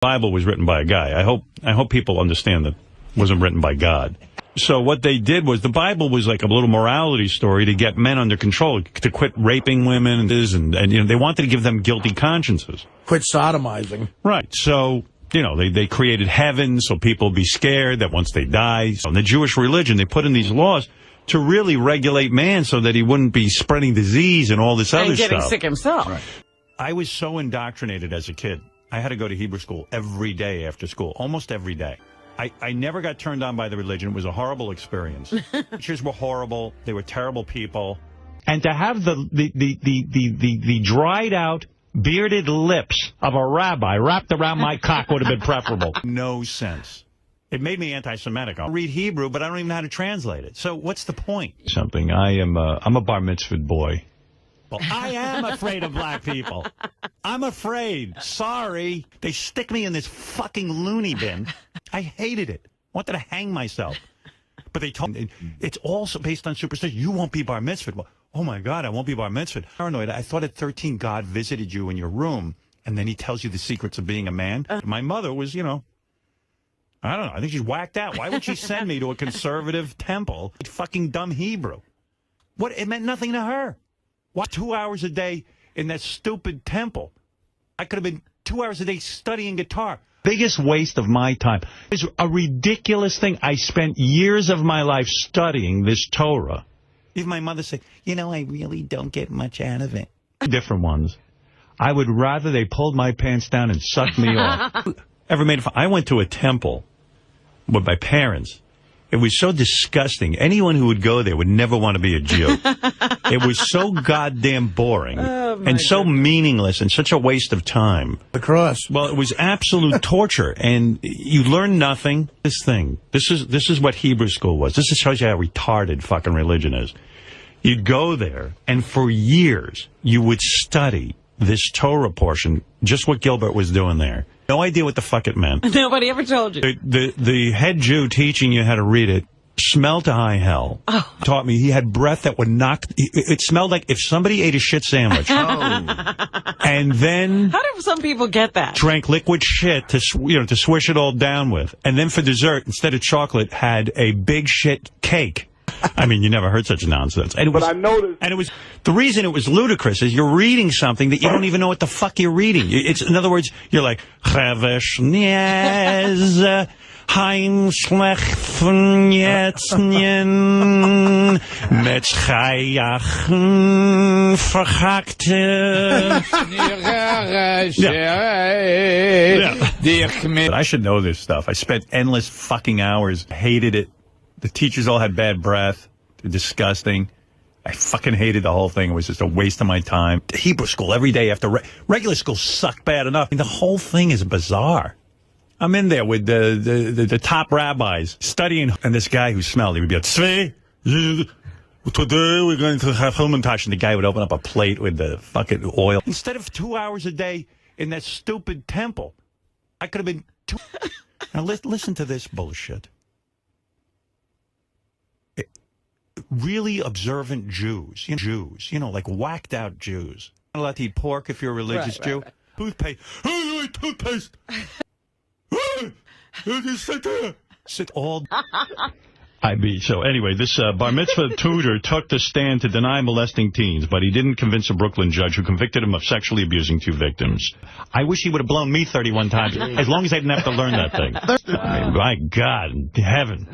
Bible was written by a guy. I hope people understand that it wasn't written by God. So what they did was, the Bible was like a little morality story to get men under control, to quit raping women and you know, they wanted to give them guilty consciences. Quit sodomizing. Right. So, you know, they created heaven so people would be scared that once they die. So in the Jewish religion, they put in these laws to really regulate man so that he wouldn't be spreading disease and all this other stuff. And getting sick himself. Right. I was so indoctrinated as a kid. I had to go to Hebrew school every day after school, almost every day. I never got turned on by the religion. It was a horrible experience. Teachers were horrible. They were terrible people. And to have the dried out, bearded lips of a rabbi wrapped around my cock would have been preferable. No sense. It made me anti-Semitic. I'll read Hebrew, but I don't even know how to translate it. So what's the point? Something. I'm a bar mitzvah boy. Well, I am afraid of black people. I'm afraid. Sorry. They stick me in this fucking loony bin. I hated it. Wanted to hang myself. But they told me it's also based on superstition. You won't be bar mitzvah. Well, oh, my God, I won't be bar mitzvah. Paranoid. I thought at 13 God visited you in your room, and then he tells you the secrets of being a man. My mother was, you know, I don't know. I think she's whacked out. Why would she send me to a conservative temple? Fucking dumb Hebrew. What? It meant nothing to her. Why 2 hours a day in that stupid temple? I could have been 2 hours a day studying guitar. Biggest waste of my time. It's a ridiculous thing. I spent years of my life studying this Torah. Even my mother said, you know, I really don't get much out of it. Different ones. I would rather they pulled my pants down and sucked me off. Ever made fun? I went to a temple with my parents. It was so disgusting. Anyone who would go there would never want to be a Jew. It was so goddamn boring and so meaningless and such a waste of time. The cross. Well, it was absolute torture, and you learn nothing. This is what Hebrew school was. This shows you how retarded fucking religion is. You'd go there, and for years you would study this Torah portion, just what Gilbert was doing there. No idea what the fuck it meant. Nobody ever told you. The head Jew teaching you how to read it smelled to high hell. Oh. Taught me he had breath that would knock. It smelled like if somebody ate a shit sandwich. And then how do some people get that? Drank liquid shit to swish it all down with, and then for dessert, instead of chocolate, had a big shit cake. I mean, you never heard such nonsense. And but I noticed. And it was, the reason it was ludicrous is you're reading something that you don't even know what the fuck you're reading. It's, in other words, you're like, Chavesh Niez, Heim Schlechten Jetzchen, Metzchayachen Verhackte. I should know this stuff. I spent endless fucking hours, hated it. The teachers all had bad breath. They're disgusting. I fucking hated the whole thing. It was just a waste of my time. Hebrew school every day after regular school sucked bad enough. I mean, the whole thing is bizarre. I'm in there with the top rabbis studying, and this guy who smelled, he would be like, Tzvi, today we're going to have Hilmantash, and the guy would open up a plate with the fucking oil. Instead of 2 hours a day in that stupid temple, I could have been Now listen to this bullshit. Really observant Jews, you know, like whacked out Jews. You're not allowed to eat pork if you're a religious Jew. Right. Toothpaste. Hey, toothpaste. Sit all. So anyway, this bar mitzvah tutor took the stand to deny molesting teens, but he didn't convince a Brooklyn judge who convicted him of sexually abusing 2 victims. I wish he would have blown me 31 times, as long as I didn't have to learn that thing. I mean, my God in heaven.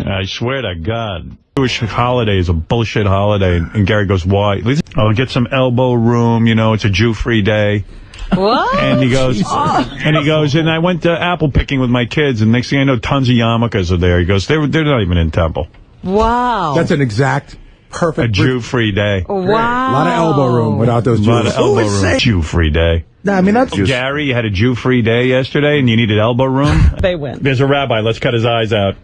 I swear to God. Jewish holiday is a bullshit holiday. And Gary goes, why? I'll get some elbow room, you know, it's a Jew-free day. What? And he goes, and I went to apple picking with my kids, and next thing I know, tons of yarmulkes are there. He goes, they're not even in temple. Wow. That's an exact, perfect. A Jew-free day. Wow. A lot of elbow room without those Jews. A lot of elbow room. Jew-free day. No, I mean, that's Gary, you had a Jew-free day yesterday, and you needed elbow room? They win. There's a rabbi. Let's cut his eyes out.